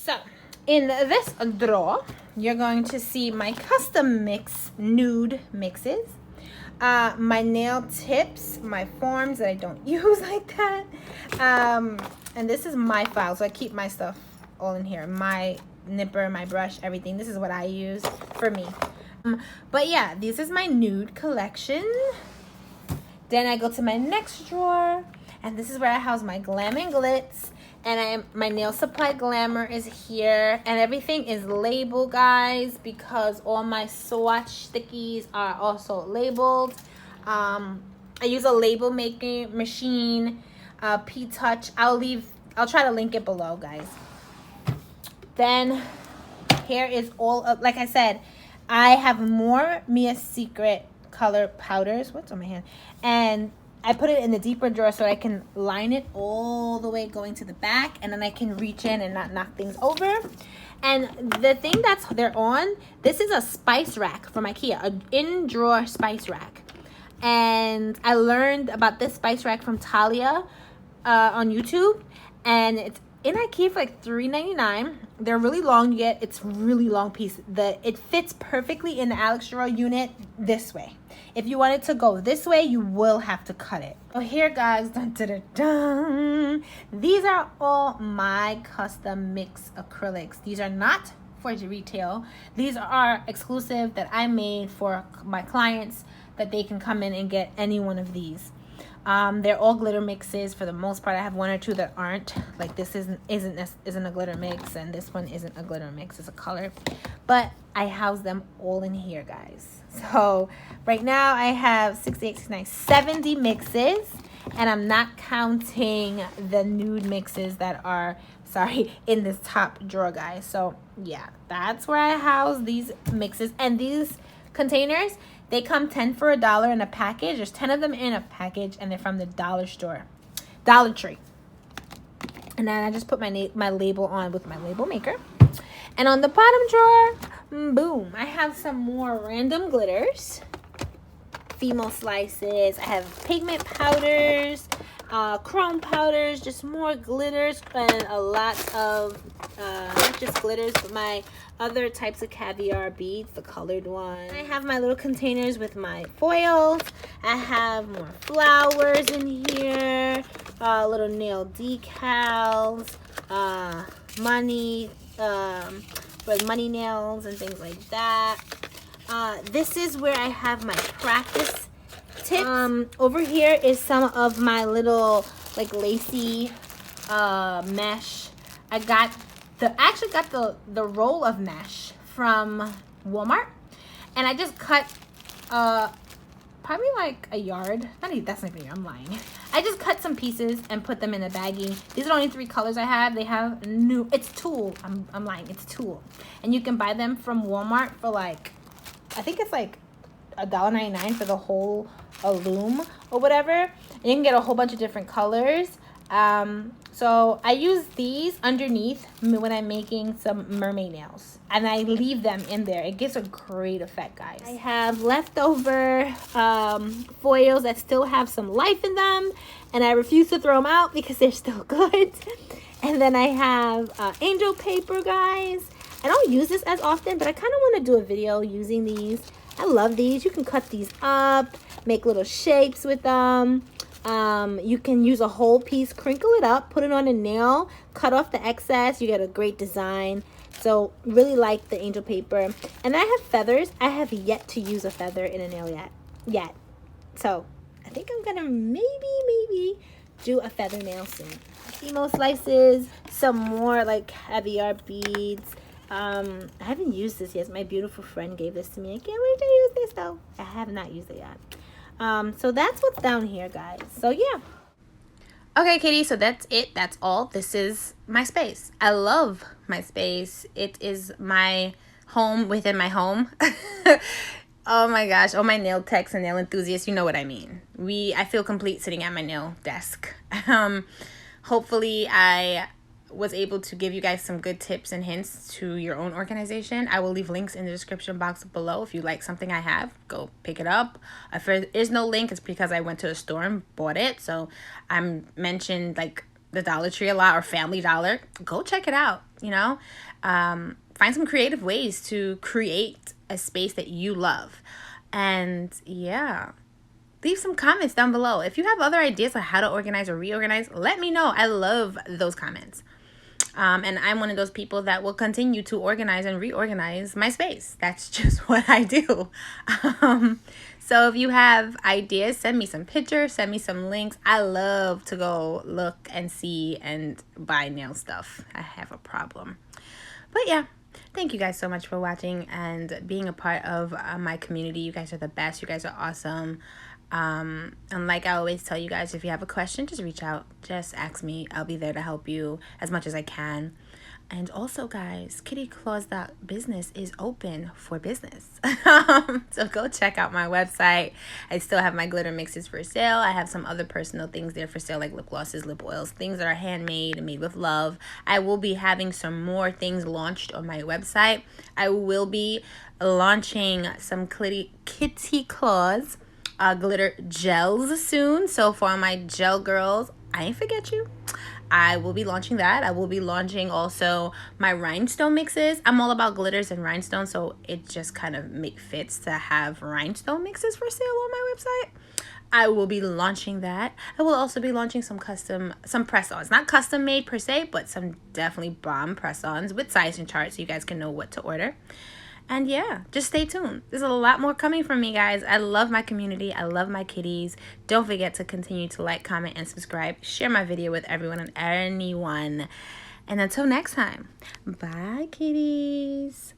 So in this drawer, you're going to see my custom mix nude mixes, my nail tips, my forms that I don't use like that, and this is my file, so I keep my stuff all in here, my nipper, my brush, everything. This is what I use for me. But yeah, this is my nude collection. Then I go to my next drawer, and this is where I house my glam and glitz. And my nail supply glamour is here, and everything is labeled, guys, because all my swatch stickies are also labeled. I use a label making machine, P-Touch. I'll try to link it below, guys. Then here is all of, like I said, I have more Mia Secret color powders. What's on my hand? And I put it in the deeper drawer so I can line it all the way going to the back, and then I can reach in and not knock things over. And the thing they're on, this is a spice rack from IKEA, an in-drawer spice rack. And I learned about this spice rack from Talia on YouTube, and it's in IKEA for like $3.99. They're really long. It's really long piece. It fits perfectly in the Alex drawer unit this way. If you want it to go this way, you will have to cut it. So here, guys, dun, dun, dun, dun. These are all my custom mix acrylics. These are not for retail. These are exclusive that I made for my clients, that they can come in and get any one of these. They're all glitter mixes for the most part. I have one or two that aren't. Like this isn't a glitter mix, and this one isn't a glitter mix. It's a color. But I house them all in here, guys. So right now I have 68, 69, 70 mixes, and I'm not counting the nude mixes that are, in this top drawer, guys. So yeah, that's where I house these mixes. And these containers, they come 10 for $1 in a package. There's 10 of them in a package, and they're from the Dollar Tree. And then I just put my label on with my label maker. And on the bottom drawer, boom, I have some more random glitters, female slices. I have pigment powders, chrome powders, just more glitters, and a lot of not just glitters, but my other types of caviar beads, the colored ones. I have my little containers with my foils. I have more flowers in here, little nail decals, money, for money nails and things like that. This is where I have my practice tips. Over here is some of my little like lacy mesh. I actually got the roll of mesh from Walmart, and I just cut probably like a yard. That's not even, I'm lying. I just cut some pieces and put them in a baggie. These are the only 3 colors I have. They have it's tulle. I'm lying. It's tulle, and you can buy them from Walmart for like, I think it's like $1.99 for the whole loom or whatever. And you can get a whole bunch of different colors. So I use these underneath when I'm making some mermaid nails, and I leave them in there. It gives a great effect, guys. I have leftover foils that still have some life in them, and I refuse to throw them out because they're still good. And then I have angel paper, guys. I don't use this as often, but I kind of want to do a video using these. I love these. You can cut these up, make little shapes with them. You can use a whole piece, crinkle it up, put it on a nail, cut off the excess. You get a great design. So really like the angel paper. And I have feathers. I have yet to use a feather in a nail yet. So I think I'm gonna maybe do a feather nail soon. Emo slices, some more like caviar beads. I haven't used this yet. My beautiful friend gave this to me. I can't wait to use this though. I have not used it yet. So that's what's down here, guys. So yeah. Okay, Kitty, so that's it. That's all. This is my space. I love my space. It is my home within my home. Oh my gosh. Oh, my nail techs and nail enthusiasts, you know what I mean. I feel complete sitting at my nail desk. Hopefully I was able to give you guys some good tips and hints to your own organization. I will leave links in the description box below. If you like something I have, go pick it up. If there is no link, it's because I went to the store and bought it. So I'm mentioned like the Dollar Tree a lot or Family Dollar, go check it out, you know. Find some creative ways to create a space that you love. And yeah, leave some comments down below. If you have other ideas on how to organize or reorganize, let me know. I love those comments. And I'm one of those people that will continue to organize and reorganize my space. That's just what I do. So if you have ideas, send me some pictures, send me some links. I love to go look and see and buy nail stuff. I have a problem. But yeah, thank you guys so much for watching and being a part of my community. You guys are the best. You guys are awesome. And like I always tell you guys, if you have a question, just reach out. Just ask me. I'll be there to help you as much as I can. And also, guys, kittyclaws.business is open for business. So go check out my website. I still have my glitter mixes for sale. I have some other personal things there for sale, like lip glosses, lip oils, things that are handmade and made with love. I will be having some more things launched on my website. I will be launching some Kitty Claws glitter gels soon. So for my gel girls, I ain't forget you. I will be launching that. I will be launching also my rhinestone mixes. I'm all about glitters and rhinestones, so it just kind of fits to have rhinestone mixes for sale on my website. I will be launching that. I will also be launching some press-ons. Not custom made per se, but some definitely bomb press-ons with sizing charts so you guys can know what to order. And yeah, just stay tuned. There's a lot more coming from me, guys. I love my community. I love my kitties. Don't forget to continue to like, comment, and subscribe. Share my video with everyone and anyone. And until next time, bye, kitties.